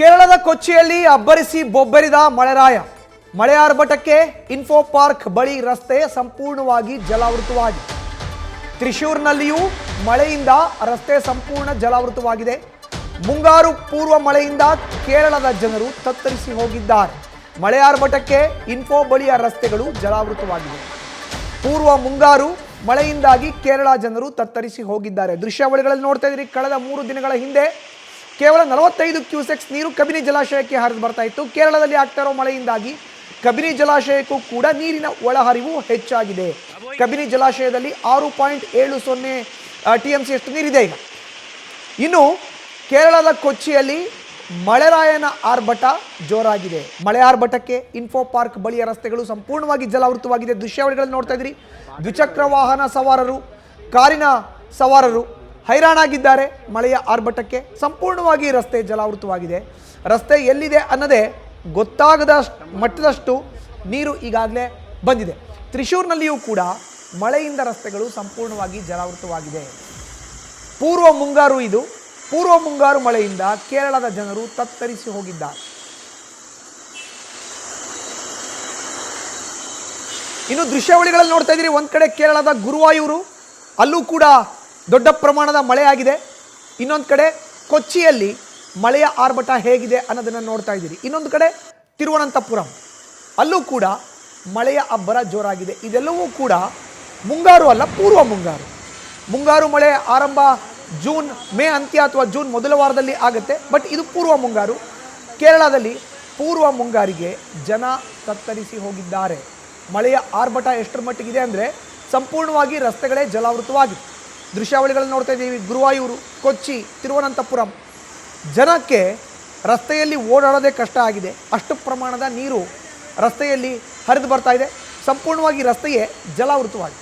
ಕೇರಳದ ಕೊಚ್ಚಿಯಲ್ಲಿ ಅಬ್ಬರಿಸಿ ಬೊಬ್ಬರಿದ ಮಳೆರಾಯ. ಮಳೆ ಆರ್ಭಟಕ್ಕೆ info park ಬಳಿ ರಸ್ತೆ ಸಂಪೂರ್ಣವಾಗಿ ಜಲಾವೃತವಾಗಿದೆ. ತ್ರಿಶೂರ್ನಲ್ಲಿಯೂ ಮಳೆಯಿಂದ ರಸ್ತೆ ಸಂಪೂರ್ಣ ಜಲಾವೃತವಾಗಿದೆ. ಮುಂಗಾರು ಪೂರ್ವ ಮಳೆಯಿಂದ ಕೇರಳದ ಜನರು ತತ್ತರಿಸಿ ಹೋಗಿದ್ದಾರೆ. ಮಳೆ ಆರ್ಭಟಕ್ಕೆ ಇನ್ಫೋ ಬಳಿಯ ರಸ್ತೆಗಳು ಜಲಾವೃತವಾಗಿವೆ. ಪೂರ್ವ ಮುಂಗಾರು ಮಳೆಯಿಂದಾಗಿ ಕೇರಳ ಜನರು ತತ್ತರಿಸಿ ಹೋಗಿದ್ದಾರೆ. ದೃಶ್ಯಾವಳಿಗಳಲ್ಲಿ ನೋಡ್ತಾ ಇದ್ರಿ, ಕಳೆದ 3 ದಿನಗಳ ಹಿಂದೆ ಕೇವಲ 45 ಕ್ಯೂಸೆಕ್ಸ್ ನೀರು ಕಬಿನಿ ಜಲಾಶಯಕ್ಕೆ ಹರಿದು ಬರ್ತಾ ಇತ್ತು. ಕೇರಳದಲ್ಲಿ ಆಗ್ತಾ ಇರೋ ಮಳೆಯಿಂದಾಗಿ ಕಬಿನಿ ಜಲಾಶಯಕ್ಕೂ ಕೂಡ ನೀರಿನ ಒಳಹರಿವು ಹೆಚ್ಚಾಗಿದೆ. ಕಬಿನಿ ಜಲಾಶಯದಲ್ಲಿ 6.70 TMC ಅಷ್ಟು ನೀರಿದೆ ಈಗ. ಇನ್ನು ಕೇರಳದ ಕೊಚ್ಚಿಯಲ್ಲಿ ಮಳೆರಾಯನ ಆರ್ಭಟ ಜೋರಾಗಿದೆ. ಮಳೆ ಆರ್ಭಟಕ್ಕೆ ಇನ್ಫೋ ಪಾರ್ಕ್ ಬಳಿಯ ರಸ್ತೆಗಳು ಸಂಪೂರ್ಣವಾಗಿ ಜಲಾವೃತವಾಗಿದೆ. ದೃಶ್ಯಾವಳಿಗಳಲ್ಲಿ ನೋಡ್ತಾ ಇದ್ರಿ, ದ್ವಿಚಕ್ರ ವಾಹನ ಸವಾರರು, ಕಾರಿನ ಸವಾರರು ಹೈರಾಣಾಗಿದ್ದಾರೆ. ಮಳೆಯ ಆರ್ಭಟಕ್ಕೆ ಸಂಪೂರ್ಣವಾಗಿ ರಸ್ತೆ ಜಲಾವೃತವಾಗಿದೆ. ರಸ್ತೆ ಎಲ್ಲಿದೆ ಅನ್ನೋದೇ ಗೊತ್ತಾಗದ ಮಟ್ಟದಷ್ಟು ನೀರು ಈಗಾಗಲೇ ಬಂದಿದೆ. ತ್ರಿಶೂರ್ನಲ್ಲಿಯೂ ಕೂಡ ಮಳೆಯಿಂದ ರಸ್ತೆಗಳು ಸಂಪೂರ್ಣವಾಗಿ ಜಲಾವೃತವಾಗಿದೆ. ಪೂರ್ವ ಮುಂಗಾರು ಇದು. ಪೂರ್ವ ಮುಂಗಾರು ಮಳೆಯಿಂದ ಕೇರಳದ ಜನರು ತತ್ತರಿಸಿ ಹೋಗಿದ್ದಾರೆ. ಇನ್ನು ದೃಶ್ಯಾವಳಿಗಳಲ್ಲಿ ನೋಡ್ತಾ ಇದ್ದೀರಿ, ಒಂದ್ ಕಡೆ ಕೇರಳದ ಗುರುವಾಯೂರು, ಅಲ್ಲೂ ಕೂಡ ದೊಡ್ಡ ಪ್ರಮಾಣದ ಮಳೆಯಾಗಿದೆ. ಇನ್ನೊಂದು ಕಡೆ ಕೊಚ್ಚಿಯಲ್ಲಿ ಮಳೆಯ ಆರ್ಭಟ ಹೇಗಿದೆ ಅನ್ನೋದನ್ನು ನೋಡ್ತಾ ಇದ್ದೀರಿ. ಇನ್ನೊಂದು ಕಡೆ ತಿರುವನಂತಪುರಂ, ಅಲ್ಲೂ ಕೂಡ ಮಳೆಯ ಅಬ್ಬರ ಜೋರಾಗಿದೆ. ಇದೆಲ್ಲವೂ ಕೂಡ ಮುಂಗಾರು ಅಲ್ಲ, ಪೂರ್ವ ಮುಂಗಾರು. ಮುಂಗಾರು ಮಳೆ ಆರಂಭ ಜೂನ್ ಮೇ ಅಂತ್ಯ ಅಥವಾ ಜೂನ್ ಮೊದಲ ವಾರದಲ್ಲಿ ಆಗುತ್ತೆ. ಬಟ್ ಇದು ಪೂರ್ವ ಮುಂಗಾರು. ಕೇರಳದಲ್ಲಿ ಪೂರ್ವ ಮುಂಗಾರಿಗೆ ಜನ ತತ್ತರಿಸಿ ಹೋಗಿದ್ದಾರೆ. ಮಳೆಯ ಆರ್ಭಟ ಎಷ್ಟರ ಮಟ್ಟಿಗಿದೆ ಅಂದರೆ ಸಂಪೂರ್ಣವಾಗಿ ರಸ್ತೆಗಳೇ ಜಲಾವೃತವಾಗಿದೆ. ದೃಶ್ಯಾವಳಿಗಳನ್ನು ನೋಡ್ತಾ ಇದ್ದೀವಿ. ಗುರುವಾಯೂರು, ಕೊಚ್ಚಿ, ತಿರುವನಂತಪುರಂ, ಜನಕ್ಕೆ ರಸ್ತೆಯಲ್ಲಿ ಓಡಾಡೋದೇ ಕಷ್ಟ ಆಗಿದೆ. ಅಷ್ಟು ಪ್ರಮಾಣದ ನೀರು ರಸ್ತೆಯಲ್ಲಿ ಹರಿದು ಬರ್ತಾ ಇದೆ. ಸಂಪೂರ್ಣವಾಗಿ ರಸ್ತೆಯೇ ಜಲಾವೃತವಾಗಿದೆ.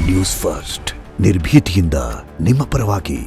ನ್ಯೂಸ್ ಫಸ್ಟ್, ನಿರ್ಭೀತಿಯಿಂದ ನಿಮ್ಮ ಪರವಾಗಿ.